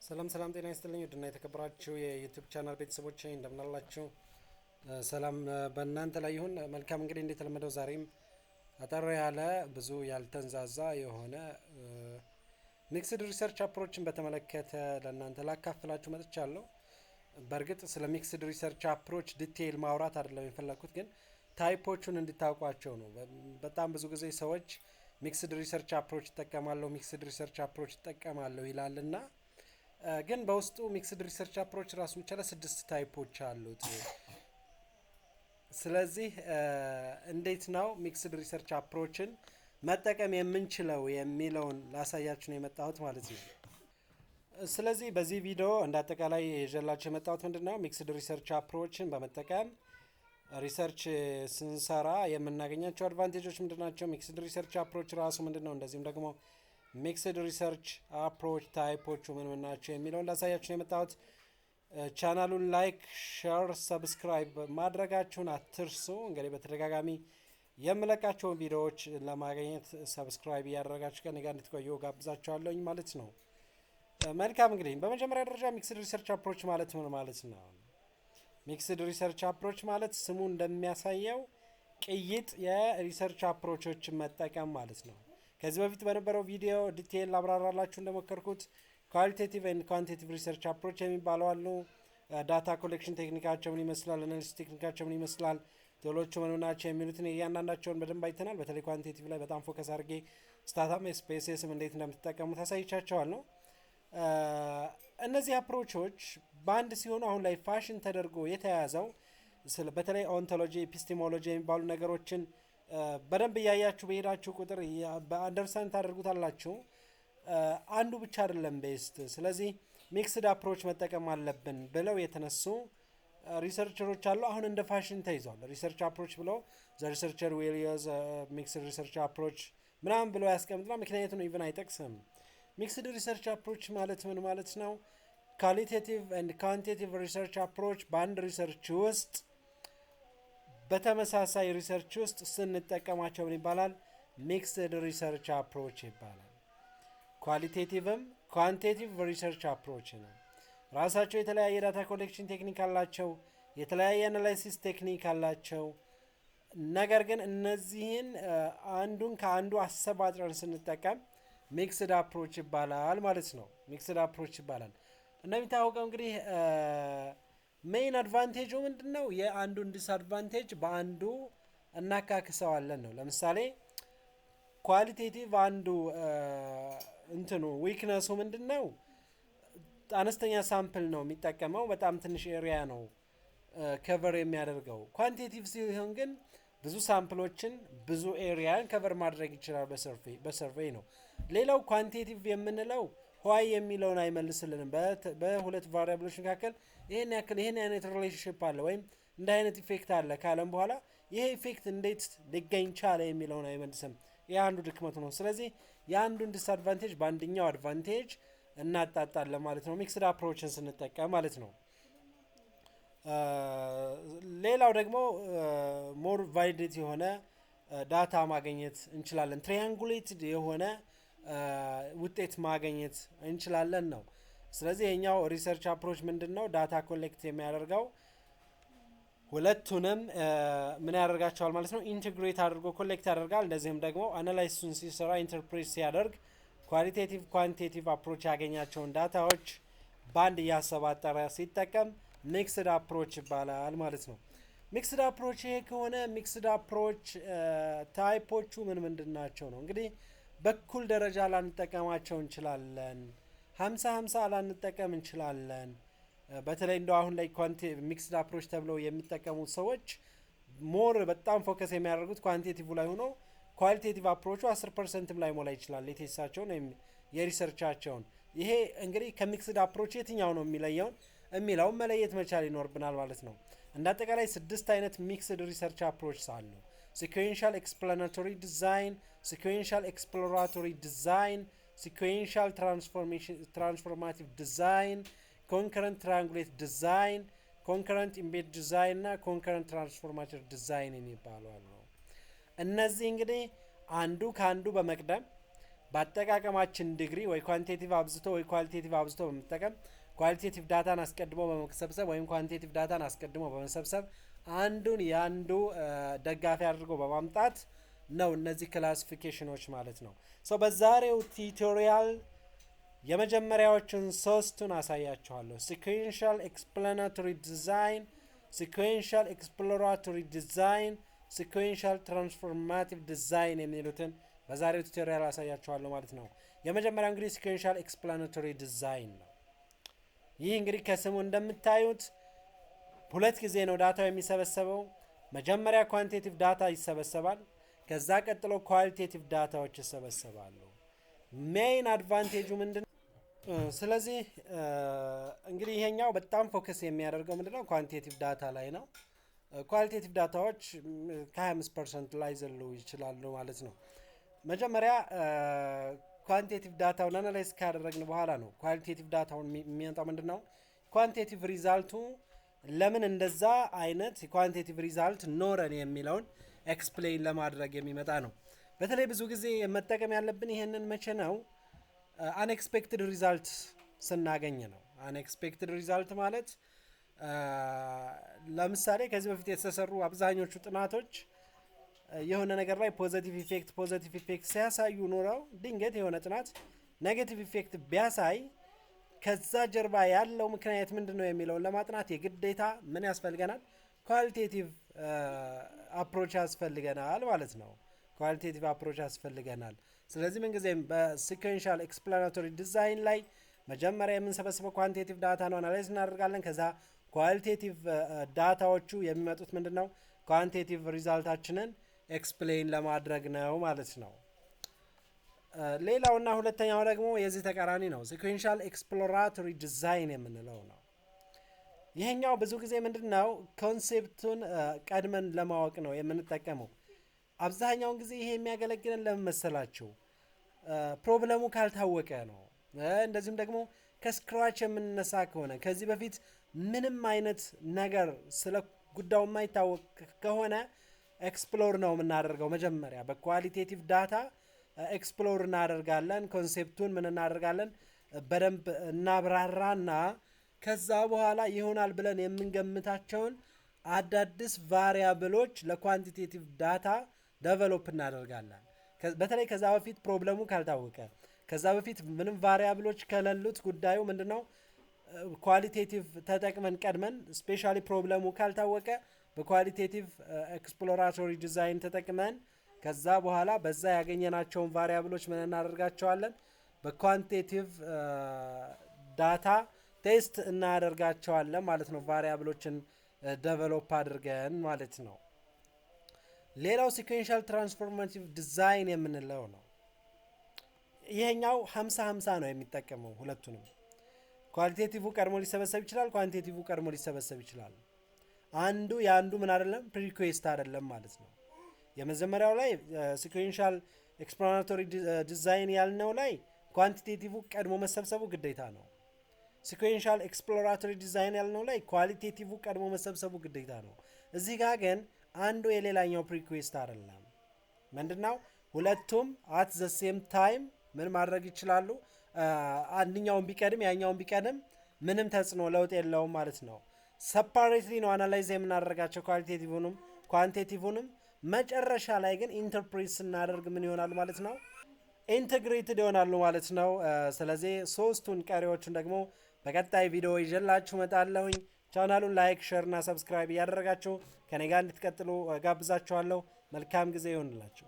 ሰላም ጤና ይስጥልኝ ውድና የተከበራችሁ የዩቲዩብ ቻናል ቤተሰቦች እንደምን አላችሁ? ሰላም በእናንተ ላይ ይሁን። መልካም እንግዲህ እንደተለመደው ዛሬም አጠር ያለ ብዙ ያልተንዛዛ የሆነ ሚክስድ ሪሰርች አፕሮችን በተመለከተ ለእናንተ ላካፍላችሁ መጥቻለሁ። በእርግጥ ስለ ሚክስድ ሪሰርች አፕሮች ዲቴይል ማውራት አይደለም የፈለኩት፣ ግን ታይፖቹን እንድታውቋቸው ነው። በጣም ብዙ ጊዜ ሰዎች ሚክስድ ሪሰርች አፕሮች ይጠቀማለሁ ይላልና ግን በውስጡ ሚክስድ ሪሰርች አፕሮች ራሱን የቻለ 6 ታይፖች አሉት። ስለዚህ እንዴት ነው ሚክስድ ሪሰርች አፕሮችን መጠቀም የምንችለው የሚለውን ላሳያችሁ ነው የመጣሁት ማለት ነው። ስለዚህ በዚህ ቪዲዮ እንዳጠቃላይ ይዤላችሁ የመጣሁት ምንድነው ሚክስድ ሪሰርች አፕሮችን በመጠቀም ሪሰርች ስንሰራ የምናገኛቸው አድቫንቴጆች ምንድናቸው፣ ሚክስድ ሪሰርች አፕሮች ራሱ ምንድነው፣ እንደዚሁም ደግሞ ሚክስድ ሪሰርች አፕሮች ታይፖቹ ምን ናቸው የሚለውን ላሳያችሁ ነው የመጣሁት። ቻናሉን ላይክ፣ ሼር፣ ሰብስክራይብ ማድረጋችሁን አትርሱ። እንግዲህ በተደጋጋሚ የምለቃቸውን ቪዲዮዎች ለማግኘት ሰብስክራይብ እያደረጋችሁ ከኔ ጋር እንድትቆዩ ጋብዛችኋለሁኝ ማለት ነው። መልካም እንግዲህ በመጀመሪያ ደረጃ ሚክስድ ሪሰርች አፕሮች ማለት ምን ማለት ነው? ሚክስድ ሪሰርች አፕሮች ማለት ስሙ እንደሚያሳየው ቅይጥ የሪሰርች አፕሮቾችን መጠቀም ማለት ነው። ከዚህ በፊት በነበረው ቪዲዮ ዲቴይል አብራራላችሁ እንደሞከርኩት ኳሊቴቲቭ ኤንድ ኳንቲቴቲቭ ሪሰርች አፕሮች የሚባሉ አሉ። ዳታ ኮሌክሽን ቴክኒካቸው ምን ይመስላል፣ አናሊሲስ ቴክኒካቸው ምን ይመስላል፣ ቶሎቹ ምን ናቸው የሚሉትን እያንዳንዳቸውን በደንብ አይተናል። በተለይ ኳንቲቴቲቭ ላይ በጣም ፎከስ አድርጌ ስታታም ስፔስም እንዴት እንደምትጠቀሙ ታሳይቻቸዋል ነው። እነዚህ አፕሮቾች በአንድ ሲሆኑ አሁን ላይ ፋሽን ተደርጎ የተያዘው በተለይ ኦንቶሎጂ፣ ኤፒስቴሞሎጂ የሚባሉ ነገሮችን በደንብ እያያችሁ በሄዳችሁ ቁጥር በአንደርስታንድ ታደርጉታላችሁ። አንዱ ብቻ አይደለም ቤስት። ስለዚህ ሚክስድ አፕሮች መጠቀም አለብን ብለው የተነሱ ሪሰርቸሮች አሉ። አሁን እንደ ፋሽን ተይዟል። ሪሰርች አፕሮች ብለው ዘ ሪሰርቸር ዊል ዩዝ ሚክስድ ሪሰርች አፕሮች ምናምን ብለው ያስቀምጥና ምክንያቱም ኢቭን አይጠቅስም። ሚክስድ ሪሰርች አፕሮች ማለት ምን ማለት ነው? ኳሊቴቲቭ ኤንድ ኳንቲቴቲቭ ሪሰርች አፕሮች በአንድ ሪሰርች ውስጥ በተመሳሳይ ሪሰርች ውስጥ ስንጠቀማቸው ምን ይባላል? ሚክስድ ሪሰርች አፕሮች ይባላል። ኳሊቴቲቭም ኳንቲቴቲቭ ሪሰርች አፕሮች ነው። ራሳቸው የተለያየ ዳታ ኮሌክሽን ቴክኒክ አላቸው፣ የተለያየ አናላይሲስ ቴክኒክ አላቸው። ነገር ግን እነዚህን አንዱን ከአንዱ አሰባጥረን ስንጠቀም ሚክስድ አፕሮች ይባላል ማለት ነው። ሚክስድ አፕሮች ይባላል። እንደሚታወቀው እንግዲህ ሜይን አድቫንቴጁ ምንድነው? የአንዱን ዲስአድቫንቴጅ በአንዱ እናካክሰዋለን ነው። ለምሳሌ ኳሊቴቲቭ አንዱ እንትኑ ዊክነሱ ምንድነው? አነስተኛ ሳምፕል ነው የሚጠቀመው፣ በጣም ትንሽ ኤሪያ ነው ከቨር የሚያደርገው። ኳንቲቴቲቭ ሲሆን ግን ብዙ ሳምፕሎችን ብዙ ኤሪያን ከቨር ማድረግ ይችላል በሰርቬይ ነው። ሌላው ኳንቲቴቲቭ የምንለው ዋይ የሚለውን አይመልስልንም። በሁለት ቫሪያብሎች መካከል ይሄን አይነት ሪሌሽንሺፕ አለ ወይም እንደ አይነት ኢፌክት አለ ካለም በኋላ ይሄ ኢፌክት እንዴት ሊገኝ ቻለ የሚለውን አይመልስም። ይህ አንዱ ድክመቱ ነው። ስለዚህ የአንዱን ዲስአድቫንቴጅ በአንደኛው አድቫንቴጅ እናጣጣለን ማለት ነው፣ ሚክስድ አፕሮችን ስንጠቀም ማለት ነው። ሌላው ደግሞ ሞር ቫሊዴት የሆነ ዳታ ማግኘት እንችላለን። ትሪያንጉሌትድ የሆነ ውጤት ማግኘት እንችላለን ነው። ስለዚህ የኛው ሪሰርች አፕሮች ምንድነው? ዳታ ኮሌክት የሚያደርገው ሁለቱንም ምን ያደርጋቸዋል ማለት ነው? ኢንቴግሬት አድርጎ ኮሌክት ያደርጋል። እንደዚህም ደግሞ አናላይሲሱን ሲሰራ ኢንተርፕሬት ሲያደርግ ኳሊቴቲቭ ኳንቲቴቲቭ አፕሮች ያገኛቸውን ዳታዎች ባንድ እያሰባጠረ ሲጠቀም ሚክስድ አፕሮች ይባላል ማለት ነው። ሚክስድ አፕሮች ይሄ ከሆነ ሚክስድ አፕሮች ታይፖቹ ምን ናቸው ነው? እንግዲህ በኩል ደረጃ ላንጠቀማቸው እንችላለን። 50-50 ላንጠቀም እንችላለን። በተለይ እንደው አሁን ላይ ሚክስድ አፕሮች ተብለው የሚጠቀሙት ሰዎች ሞር በጣም ፎከስ የሚያደርጉት ኳንቲቴቲቭ ላይ ሆኖ ኳሊቴቲቭ አፕሮቹ 10% ላይ ሞላ ይችላል የቴስታቸውን ወይም የሪሰርቻቸውን። ይሄ እንግዲህ ከሚክስድ አፕሮች የትኛው ነው የሚለውን መለየት መቻል ይኖርብናል ማለት ነው። እንደ አጠቃላይ 6 አይነት ሚክስድ ሪሰርች አፕሮች አሉ። Sequential Explanatory Design, Sequential Exploratory Design, Sequential Transformative Design, Concurrent Triangulation Design, Concurrent Embedded Design እና Concurrent Transformative Design የሚባሉ አሉ። እነዚህ እንግዲህ አንዱ ከአንዱ በመቅደም በአጠቃቀማችን ዲግሪ ወይ ኳንቲቴቲቭ አብዝቶ ወይ ኳሊቴቲቭ አብዝቶ በመጠቀም ኳሊቴቲቭ ዳታን አስቀድሞ በመሰብሰብ ወይም ኳንቲቴቲቭ ዳታን አስቀድሞ በመሰብሰብ አንዱን ያንዱ ደጋፊ አድርጎ በማምጣት ነው እነዚህ ክላሲፊኬሽኖች ማለት ነው። ሶ በዛሬው ቲዩቶሪያል የመጀመሪያዎቹን ሶስቱን አሳያችኋለሁ። Sequential Explanatory Design, Sequential Exploratory Design, Sequential Transformative Design የሚሉትን በዛሬው ቱቶሪያል አሳያችኋለሁ ማለት ነው። የመጀመሪያው እንግዲህ Sequential Explanatory Design ነው። ይህ እንግዲህ ከስሙ እንደምታዩት ሁለት ጊዜ ነው ዳታው የሚሰበሰበው። መጀመሪያ ኳንቲቴቲቭ ዳታ ይሰበሰባል፣ ከዛ ቀጥሎ ኳሊቴቲቭ ዳታዎች ይሰበሰባሉ። ሜይን አድቫንቴጁ ምንድነው? ስለዚህ እንግዲህ ይሄኛው በጣም ፎከስ የሚያደርገው ምንድነው? ኳንቲቴቲቭ ዳታ ላይ ነው። ኳሊቴቲቭ ዳታዎች ከ25% ላይ ዘሉ ይችላሉ ማለት ነው። መጀመሪያ ኳንቲቴቲቭ ዳታውን አናላይዝ ካደረግን በኋላ ነው ኳሊቴቲቭ ዳታውን የሚያመጣው ምንድነው? ኳንቲቴቲቭ ሪዛልቱ ለምን እንደዛ አይነት ኳንቲቴቲቭ ሪዛልት ኖረን የሚለውን ኤክስፕሌን ለማድረግ የሚመጣ ነው። በተለይ ብዙ ጊዜ መጠቀም ያለብን ይሄንን መቼ ነው? አንኤክስፔክትድ ሪዛልት ስናገኝ ነው። አንኤክስፔክትድ ሪዛልት ማለት ለምሳሌ ከዚህ በፊት የተሰሩ አብዛኞቹ ጥናቶች የሆነ ነገር ላይ ፖዚቲቭ ኢፌክት ሲያሳዩ ኖረው ድንገት የሆነ ጥናት ኔጌቲቭ ኢፌክት ቢያሳይ ከዛ ጀርባ ያለው ምክንያት ምንድነው የሚለውን ለማጥናት የግዴታ ምን ያስፈልገናል? ኳሊቴቲቭ አፕሮች ያስፈልገናል ማለት ነው። ኳሊቴቲቭ አፕሮች ያስፈልገናል። ስለዚህ ምንጊዜም በሲኩዌንሻል ኤክስፕላናቶሪ ዲዛይን ላይ መጀመሪያ የምንሰበስበው ኳንቲቴቲቭ ዳታ ነው፣ አናላይዝ እናደርጋለን። ከዛ ኳሊቴቲቭ ዳታዎቹ የሚመጡት ምንድነው? ኳንቲቴቲቭ ሪዛልታችንን ኤክስፕሌን ለማድረግ ነው ማለት ነው። ሌላውና ሁለተኛው ደግሞ የዚህ ተቃራኒ ነው። ሲኩዌንሻል ኤክስፕሎራቶሪ ዲዛይን የምንለው ነው። ይሄኛው ብዙ ጊዜ ምንድነው ኮንሴፕቱን ቀድመን ለማወቅ ነው የምንጠቀመው። አብዛኛውን ጊዜ ይሄ የሚያገለግለን ለምን መሰላችሁ? ፕሮብለሙ ካልታወቀ ነው። እንደዚሁም ደግሞ ከስክራች የምንነሳ ከሆነ ከዚህ በፊት ምንም አይነት ነገር ስለ ጉዳዩ የማይታወቅ ከሆነ ኤክስፕሎር ነው የምናደርገው። መጀመሪያ በኳሊቴቲቭ ዳታ ኤክስፕሎር እናደርጋለን። ኮንሴፕቱን ምን እናደርጋለን? በደንብ እናብራራና ከዛ በኋላ ይሆናል ብለን የምንገምታቸውን አዳዲስ ቫሪያብሎች ለኳንቲቴቲቭ ዳታ ዴቨሎፕ እናደርጋለን። በተለይ ከዛ በፊት ፕሮብለሙ ካልታወቀ፣ ከዛ በፊት ምንም ቫሪያብሎች ከሌሉት ጉዳዩ ምንድነው ኳሊቴቲቭ ተጠቅመን ቀድመን ስፔሻሊ ፕሮብለሙ ካልታወቀ በኳሊቴቲቭ ኤክስፕሎራቶሪ ዲዛይን ተጠቅመን ከዛ በኋላ በዛ ያገኘናቸውን ቫሪያብሎች ምን እናደርጋቸዋለን? በኳንቲቴቲቭ ዳታ ቴስት እናደርጋቸዋለን ማለት ነው። ቫሪያብሎችን ዴቨሎፕ አድርገን ማለት ነው። ሌላው ሲኩዌንሻል ትራንስፎርማቲቭ ዲዛይን የምንለው ነው። ይሄኛው 50-50 ነው የሚጠቀመው ሁለቱንም። ኳሊቴቲቭ ቀድሞ ሊሰበሰብ ይችላል፣ ኳንቲቴቲቭ ቀድሞ ሊሰበሰብ ይችላል። አንዱ ያንዱ ምን አይደለም ፕሪኩዌስት አይደለም ማለት ነው። የመጀመሪያው ላይ ሲኩዌንሻል ኤክስፕላናቶሪ ዲዛይን ያልነው ላይ ኳንቲቴቲቭ ቀድሞ መሰብሰቡ ግዴታ ነው። ሲኩዌንሻል ኤክስፕሎራቶሪ ዲዛይን ያልነው ላይ ኳሊቴቲቭ ቀድሞ መሰብሰቡ ግዴታ ነው። እዚህ ጋር ግን አንዱ የሌላኛው ፕሪኩዌስት አይደለም። ምንድነው? ሁለቱም አት ዘ ሴም ታይም ምን ማድረግ ይችላሉ? አንደኛውን ቢቀድም ያኛውን ቢቀድም ምንም ተጽዕኖ ለውጥ የለውም ማለት ነው። ሰፓሬትሊ ነው አናላይዝ የምናደርጋቸው ኳሊቴቲቭንም ኳንቲቴቲቭንም። መጨረሻ ላይ ግን ኢንተርፕሬት ስናደርግ ምን ይሆናል ማለት ነው? ኢንተግሬትድ ይሆናሉ ማለት ነው። ስለዚህ ሶስቱን ቀሪዎቹን ደግሞ በቀጣይ ቪዲዮ ይዤላችሁ እመጣለሁኝ። ቻናሉን ላይክ፣ ሼር እና ሰብስክራይብ እያደረጋችሁ ከኔ ጋር እንድትቀጥሉ ጋብዛችኋለሁ። መልካም ጊዜ ይሆንላችሁ።